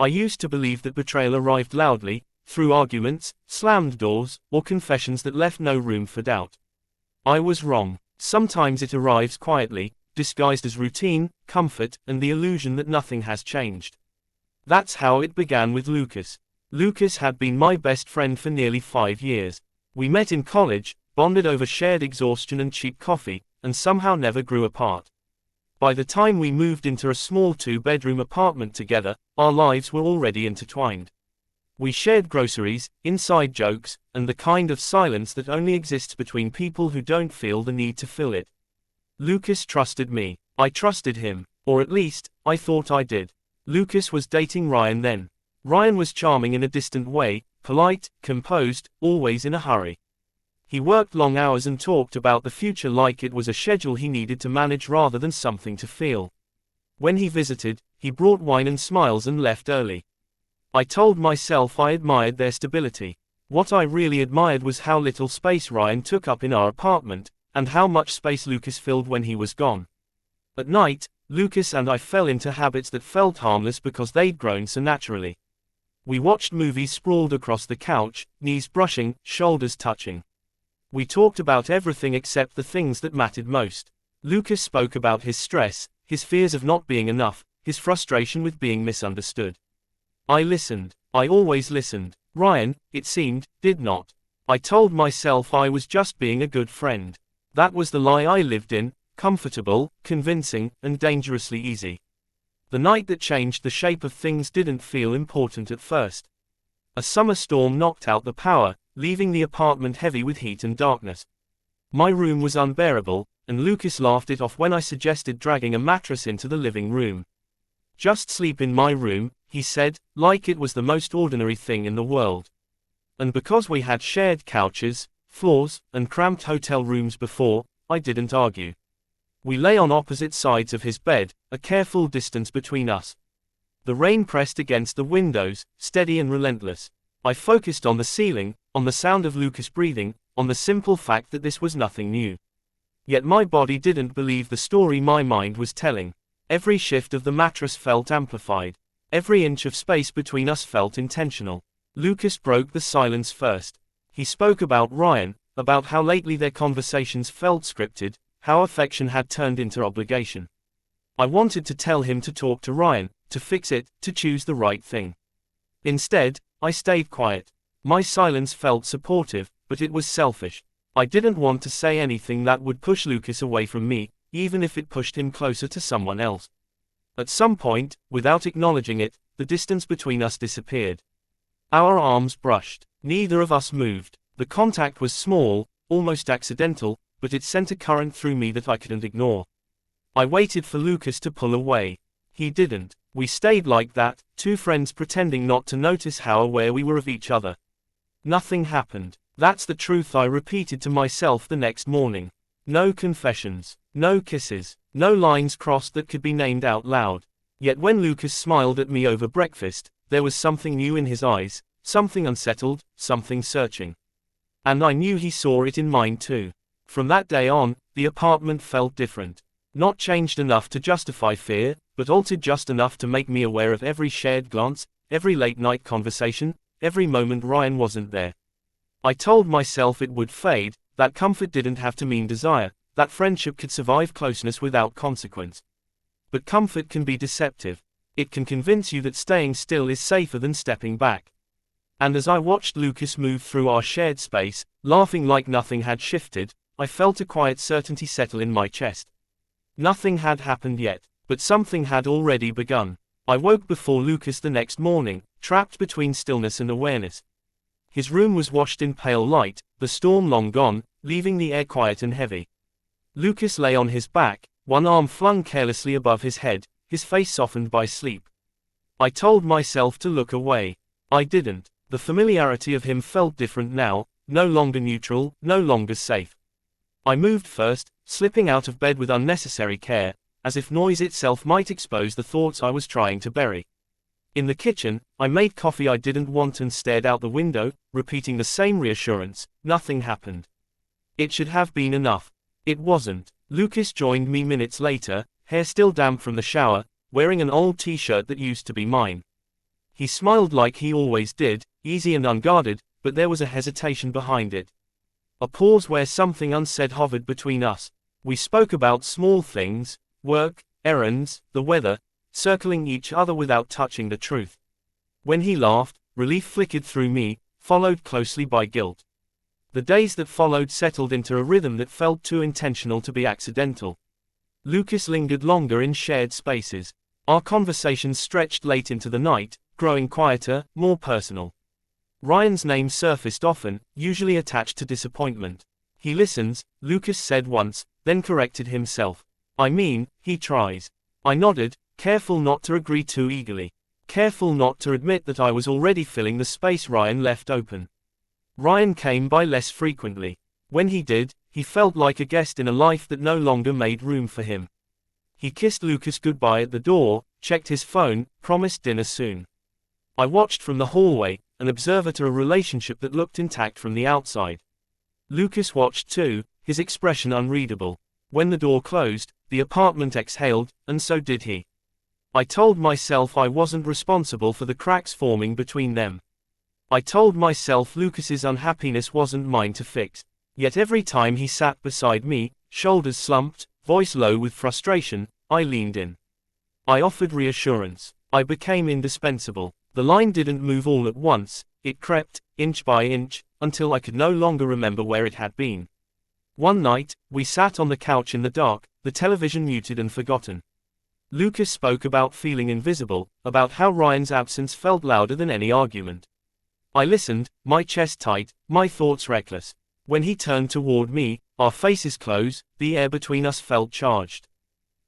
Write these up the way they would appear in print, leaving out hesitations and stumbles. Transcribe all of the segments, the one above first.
I used to believe that betrayal arrived loudly, through arguments, slammed doors, or confessions that left no room for doubt. I was wrong. Sometimes it arrives quietly, disguised as routine, comfort, and the illusion that nothing has changed. That's how it began with Lucas. Lucas had been my best friend for nearly 5 years. We met in college, bonded over shared exhaustion and cheap coffee, and somehow never grew apart. By the time we moved into a small 2-bedroom apartment together, our lives were already intertwined. We shared groceries, inside jokes, and the kind of silence that only exists between people who don't feel the need to fill it. Lucas trusted me. I trusted him. Or at least, I thought I did. Lucas was dating Ryan then. Ryan was charming in a distant way, polite, composed, always in a hurry. He worked long hours and talked about the future like it was a schedule he needed to manage rather than something to feel. When he visited, he brought wine and smiles and left early. I told myself I admired their stability. What I really admired was how little space Ryan took up in our apartment, and how much space Lucas filled when he was gone. At night, Lucas and I fell into habits that felt harmless because they'd grown so naturally. We watched movies sprawled across the couch, knees brushing, shoulders touching. We talked about everything except the things that mattered most. Lucas spoke about his stress, his fears of not being enough, his frustration with being misunderstood. I listened. I always listened. Ryan, it seemed, did not. I told myself I was just being a good friend. That was the lie I lived in, comfortable, convincing, and dangerously easy. The night that changed the shape of things didn't feel important at first. A summer storm knocked out the power, leaving the apartment heavy with heat and darkness. My room was unbearable, and Lucas laughed it off when I suggested dragging a mattress into the living room. Just sleep in my room, he said, like it was the most ordinary thing in the world. And because we had shared couches, floors, and cramped hotel rooms before, I didn't argue. We lay on opposite sides of his bed, a careful distance between us. The rain pressed against the windows, steady and relentless. I focused on the ceiling, on the sound of Lucas breathing, on the simple fact that this was nothing new. Yet my body didn't believe the story my mind was telling. Every shift of the mattress felt amplified. Every inch of space between us felt intentional. Lucas broke the silence first. He spoke about Ryan, about how lately their conversations felt scripted, how affection had turned into obligation. I wanted to tell him to talk to Ryan, to fix it, to choose the right thing. Instead, I stayed quiet. My silence felt supportive, but it was selfish. I didn't want to say anything that would push Lucas away from me, even if it pushed him closer to someone else. At some point, without acknowledging it, the distance between us disappeared. Our arms brushed. Neither of us moved. The contact was small, almost accidental, but it sent a current through me that I couldn't ignore. I waited for Lucas to pull away. He didn't. We stayed like that, two friends pretending not to notice how aware we were of each other. Nothing happened. That's the truth I repeated to myself the next morning. No confessions. No kisses. No lines crossed that could be named out loud. Yet when Lucas smiled at me over breakfast, there was something new in his eyes, something unsettled, something searching. And I knew he saw it in mine too. From that day on, the apartment felt different. Not changed enough to justify fear, but altered just enough to make me aware of every shared glance, every late-night conversation, every moment Ryan wasn't there. I told myself it would fade, that comfort didn't have to mean desire, that friendship could survive closeness without consequence. But comfort can be deceptive. It can convince you that staying still is safer than stepping back. And as I watched Lucas move through our shared space, laughing like nothing had shifted, I felt a quiet certainty settle in my chest. Nothing had happened yet, but something had already begun. I woke before Lucas the next morning, trapped between stillness and awareness. His room was washed in pale light, the storm long gone, leaving the air quiet and heavy. Lucas lay on his back, one arm flung carelessly above his head, his face softened by sleep. I told myself to look away. I didn't. The familiarity of him felt different now, no longer neutral, no longer safe. I moved first, slipping out of bed with unnecessary care, as if noise itself might expose the thoughts I was trying to bury. In the kitchen, I made coffee I didn't want and stared out the window, repeating the same reassurance. Nothing happened. It should have been enough. It wasn't. Lucas joined me minutes later, hair still damp from the shower, wearing an old t-shirt that used to be mine. He smiled like he always did, easy and unguarded, but there was a hesitation behind it. A pause where something unsaid hovered between us. We spoke about small things, work, errands, the weather, circling each other without touching the truth. When he laughed, relief flickered through me, followed closely by guilt. The days that followed settled into a rhythm that felt too intentional to be accidental. Lucas lingered longer in shared spaces. Our conversations stretched late into the night, growing quieter, more personal. Ryan's name surfaced often, usually attached to disappointment. He listens, Lucas said once, then corrected himself. I mean, he tries. I nodded, careful not to agree too eagerly. Careful not to admit that I was already filling the space Ryan left open. Ryan came by less frequently. When he did, he felt like a guest in a life that no longer made room for him. He kissed Lucas goodbye at the door, checked his phone, promised dinner soon. I watched from the hallway, an observer to a relationship that looked intact from the outside. Lucas watched too, his expression unreadable. When the door closed, the apartment exhaled, and so did he. I told myself I wasn't responsible for the cracks forming between them. I told myself Lucas's unhappiness wasn't mine to fix. Yet every time he sat beside me, shoulders slumped, voice low with frustration, I leaned in. I offered reassurance. I became indispensable. The line didn't move all at once, it crept, inch by inch, until I could no longer remember where it had been. One night, we sat on the couch in the dark, the television muted and forgotten. Lucas spoke about feeling invisible, about how Ryan's absence felt louder than any argument. I listened, my chest tight, my thoughts reckless. When he turned toward me, our faces close, the air between us felt charged.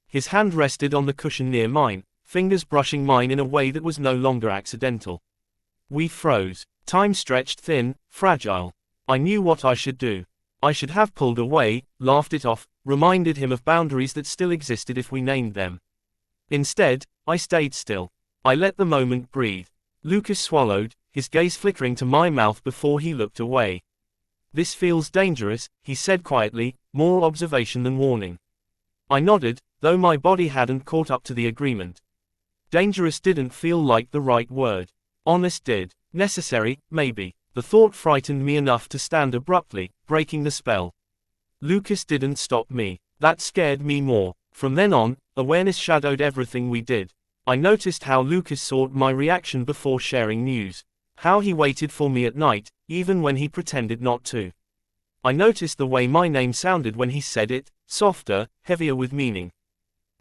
His hand rested on the cushion near mine, fingers brushing mine in a way that was no longer accidental. We froze. Time stretched thin, fragile. I knew what I should do. I should have pulled away, laughed it off, reminded him of boundaries that still existed if we named them. Instead, I stayed still. I let the moment breathe. Lucas swallowed, his gaze flickering to my mouth before he looked away. This feels dangerous, he said quietly, more observation than warning. I nodded, though my body hadn't caught up to the agreement. Dangerous didn't feel like the right word. Honest did. Necessary, maybe. The thought frightened me enough to stand abruptly, breaking the spell. Lucas didn't stop me. That scared me more. From then on, awareness shadowed everything we did. I noticed how Lucas sought my reaction before sharing news. How he waited for me at night, even when he pretended not to. I noticed the way my name sounded when he said it, softer, heavier with meaning.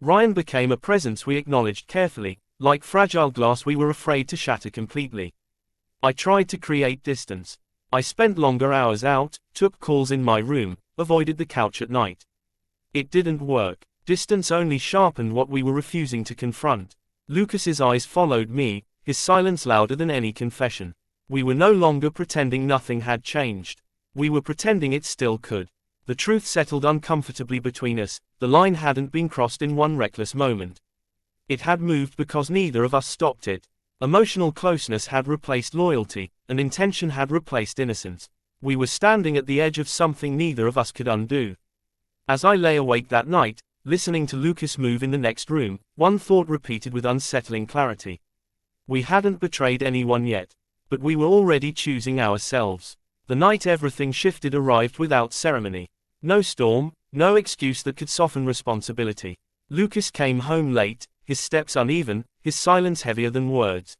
Ryan became a presence we acknowledged carefully, like fragile glass we were afraid to shatter completely. I tried to create distance. I spent longer hours out, took calls in my room, avoided the couch at night. It didn't work. Distance only sharpened what we were refusing to confront. Lucas's eyes followed me, his silence louder than any confession. We were no longer pretending nothing had changed. We were pretending it still could. The truth settled uncomfortably between us, the line hadn't been crossed in one reckless moment. It had moved because neither of us stopped it. Emotional closeness had replaced loyalty, and intention had replaced innocence. We were standing at the edge of something neither of us could undo. As I lay awake that night, listening to Lucas move in the next room, one thought repeated with unsettling clarity. We hadn't betrayed anyone yet. But we were already choosing ourselves. The night everything shifted arrived without ceremony. No storm, no excuse that could soften responsibility. Lucas came home late, his steps uneven, his silence heavier than words.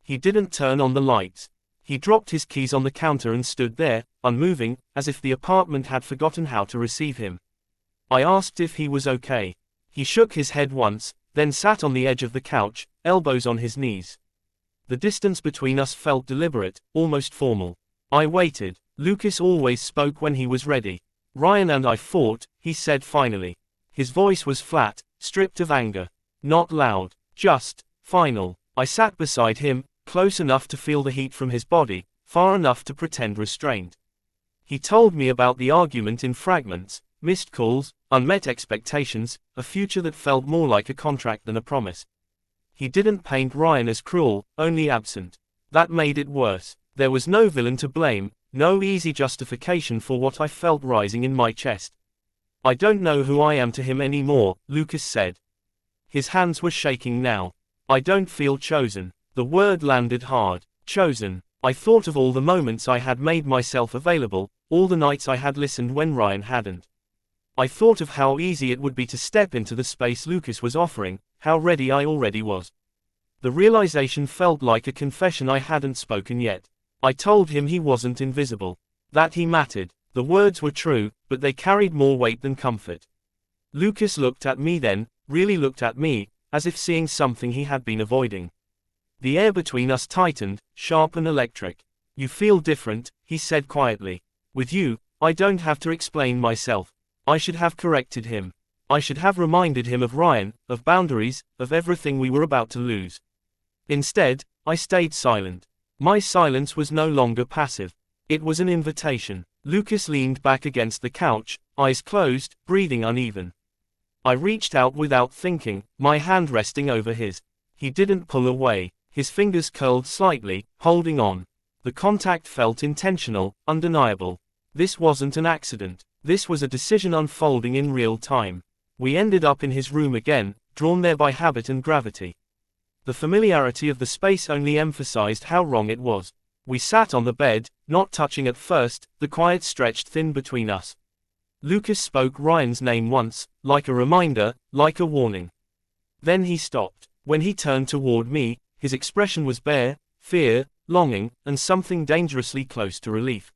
He didn't turn on the lights. He dropped his keys on the counter and stood there, unmoving, as if the apartment had forgotten how to receive him. I asked if he was okay. He shook his head once, then sat on the edge of the couch, elbows on his knees. The distance between us felt deliberate, almost formal. I waited. Lucas always spoke when he was ready. Ryan and I fought, he said finally. His voice was flat, stripped of anger. Not loud, just final. I sat beside him, close enough to feel the heat from his body, far enough to pretend restraint. He told me about the argument in fragments, missed calls, unmet expectations, a future that felt more like a contract than a promise. He didn't paint Ryan as cruel, only absent. That made it worse. There was no villain to blame, no easy justification for what I felt rising in my chest. I don't know who I am to him anymore, Lucas said. His hands were shaking now. I don't feel chosen. The word landed hard. Chosen. I thought of all the moments I had made myself available, all the nights I had listened when Ryan hadn't. I thought of how easy it would be to step into the space Lucas was offering, how ready I already was. The realization felt like a confession I hadn't spoken yet. I told him he wasn't invisible. That he mattered. The words were true, but they carried more weight than comfort. Lucas looked at me then, really looked at me, as if seeing something he had been avoiding. The air between us tightened, sharp and electric. You feel different, he said quietly. With you, I don't have to explain myself. I should have corrected him. I should have reminded him of Ryan, of boundaries, of everything we were about to lose. Instead, I stayed silent. My silence was no longer passive. It was an invitation. Lucas leaned back against the couch, eyes closed, breathing uneven. I reached out without thinking, my hand resting over his. He didn't pull away. His fingers curled slightly, holding on. The contact felt intentional, undeniable. This wasn't an accident. This was a decision unfolding in real time. We ended up in his room again, drawn there by habit and gravity. The familiarity of the space only emphasized how wrong it was. We sat on the bed, not touching at first, the quiet stretched thin between us. Lucas spoke Ryan's name once, like a reminder, like a warning. Then he stopped. When he turned toward me, his expression was bare, fear, longing, and something dangerously close to relief.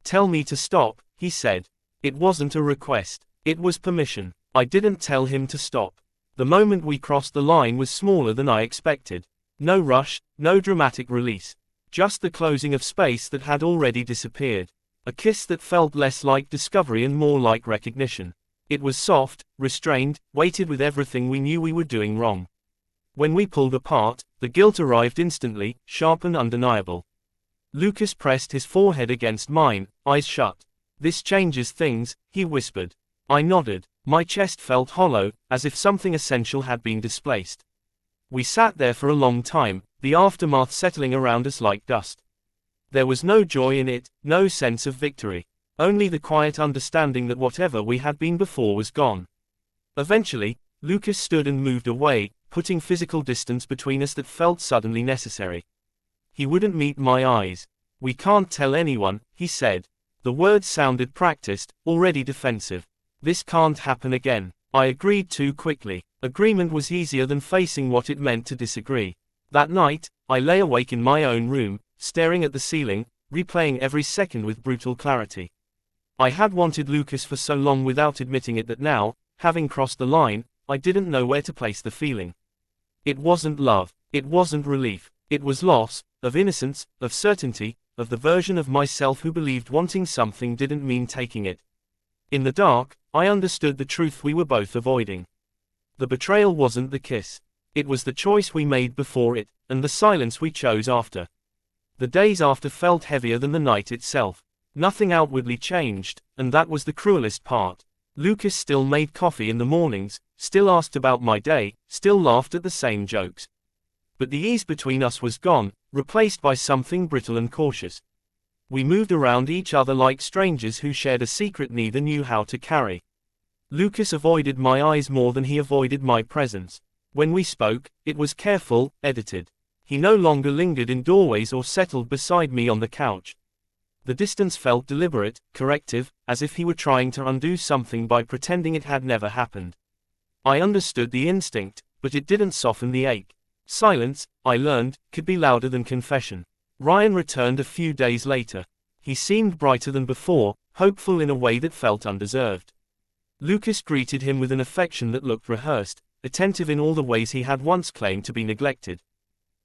"Tell me to stop," he said. It wasn't a request. It was permission. I didn't tell him to stop. The moment we crossed the line was smaller than I expected. No rush, no dramatic release. Just the closing of space that had already disappeared. A kiss that felt less like discovery and more like recognition. It was soft, restrained, weighted with everything we knew we were doing wrong. When we pulled apart, the guilt arrived instantly, sharp and undeniable. Lucas pressed his forehead against mine, eyes shut. "This changes things," he whispered. I nodded. My chest felt hollow, as if something essential had been displaced. We sat there for a long time, the aftermath settling around us like dust. There was no joy in it, no sense of victory. Only the quiet understanding that whatever we had been before was gone. Eventually, Lucas stood and moved away, putting physical distance between us that felt suddenly necessary. He wouldn't meet my eyes. "We can't tell anyone," he said. The words sounded practiced, already defensive. "This can't happen again." I agreed too quickly. Agreement was easier than facing what it meant to disagree. That night, I lay awake in my own room, staring at the ceiling, replaying every second with brutal clarity. I had wanted Lucas for so long without admitting it that now, having crossed the line, I didn't know where to place the feeling. It wasn't love. It wasn't relief. It was loss, of innocence, of certainty, of the version of myself who believed wanting something didn't mean taking it. In the dark, I understood the truth we were both avoiding. The betrayal wasn't the kiss. It was the choice we made before it, and the silence we chose after. The days after felt heavier than the night itself. Nothing outwardly changed, and that was the cruelest part. Lucas still made coffee in the mornings, still asked about my day, still laughed at the same jokes. But the ease between us was gone, replaced by something brittle and cautious. We moved around each other like strangers who shared a secret neither knew how to carry. Lucas avoided my eyes more than he avoided my presence. When we spoke, it was careful, edited. He no longer lingered in doorways or settled beside me on the couch. The distance felt deliberate, corrective, as if he were trying to undo something by pretending it had never happened. I understood the instinct, but it didn't soften the ache. Silence, I learned, could be louder than confession. Ryan returned a few days later. He seemed brighter than before, hopeful in a way that felt undeserved. Lucas greeted him with an affection that looked rehearsed, attentive in all the ways he had once claimed to be neglected.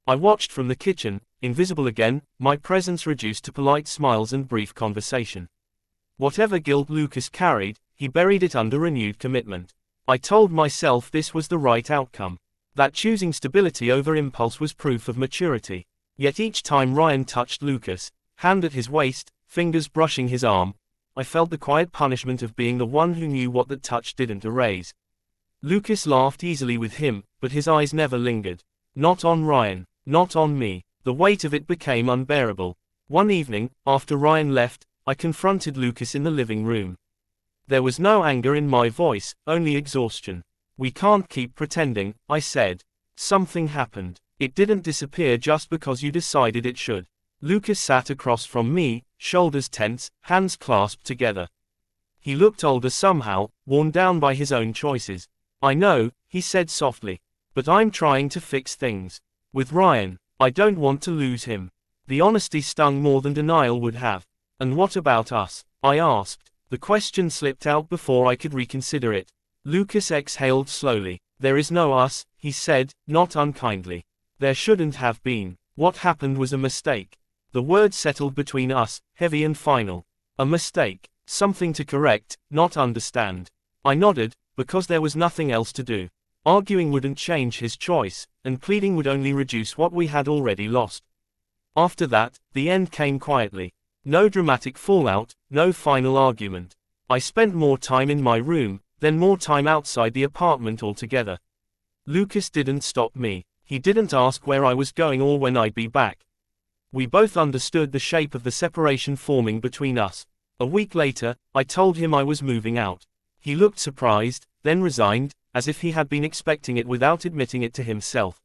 I watched from the kitchen, invisible again, my presence reduced to polite smiles and brief conversation. Whatever guilt Lucas carried, he buried it under renewed commitment. I told myself this was the right outcome. That choosing stability over impulse was proof of maturity. Yet each time Ryan touched Lucas, hand at his waist, fingers brushing his arm, I felt the quiet punishment of being the one who knew what that touch didn't erase. Lucas laughed easily with him, but his eyes never lingered. Not on Ryan, not on me. The weight of it became unbearable. One evening, after Ryan left, I confronted Lucas in the living room. There was no anger in my voice, only exhaustion. "We can't keep pretending," I said. "Something happened." It didn't disappear just because you decided it should. Lucas sat across from me, shoulders tense, hands clasped together. He looked older somehow, worn down by his own choices. I know, he said softly. But I'm trying to fix things. With Ryan, I don't want to lose him. The honesty stung more than denial would have. And what about us? I asked. The question slipped out before I could reconsider it. Lucas exhaled slowly. There is no us, he said, not unkindly. There shouldn't have been. What happened was a mistake. The word settled between us, heavy and final. A mistake. Something to correct, not understand. I nodded, because there was nothing else to do. Arguing wouldn't change his choice, and pleading would only reduce what we had already lost. After that, the end came quietly. No dramatic fallout, no final argument. I spent more time in my room, then more time outside the apartment altogether. Lucas didn't stop me. He didn't ask where I was going or when I'd be back. We both understood the shape of the separation forming between us. A week later, I told him I was moving out. He looked surprised, then resigned, as if he had been expecting it without admitting it to himself.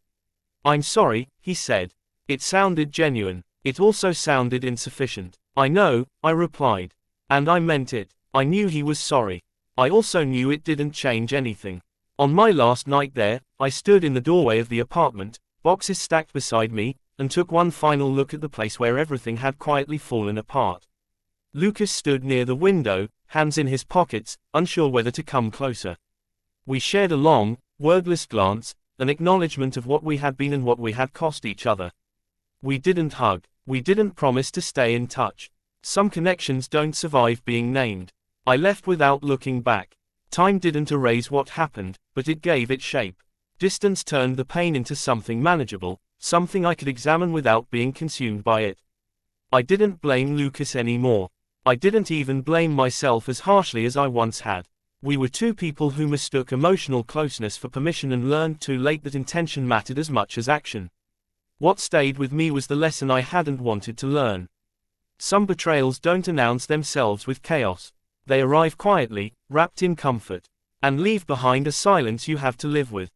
I'm sorry, he said. It sounded genuine. It also sounded insufficient. I know, I replied. And I meant it. I knew he was sorry. I also knew it didn't change anything. On my last night there, I stood in the doorway of the apartment, boxes stacked beside me, and took one final look at the place where everything had quietly fallen apart. Lucas stood near the window, hands in his pockets, unsure whether to come closer. We shared a long, wordless glance, an acknowledgement of what we had been and what we had cost each other. We didn't hug. We didn't promise to stay in touch. Some connections don't survive being named. I left without looking back. Time didn't erase what happened, but it gave it shape. Distance turned the pain into something manageable, something I could examine without being consumed by it. I didn't blame Lucas anymore. I didn't even blame myself as harshly as I once had. We were two people who mistook emotional closeness for permission and learned too late that intention mattered as much as action. What stayed with me was the lesson I hadn't wanted to learn. Some betrayals don't announce themselves with chaos. They arrive quietly, wrapped in comfort, and leave behind a silence you have to live with.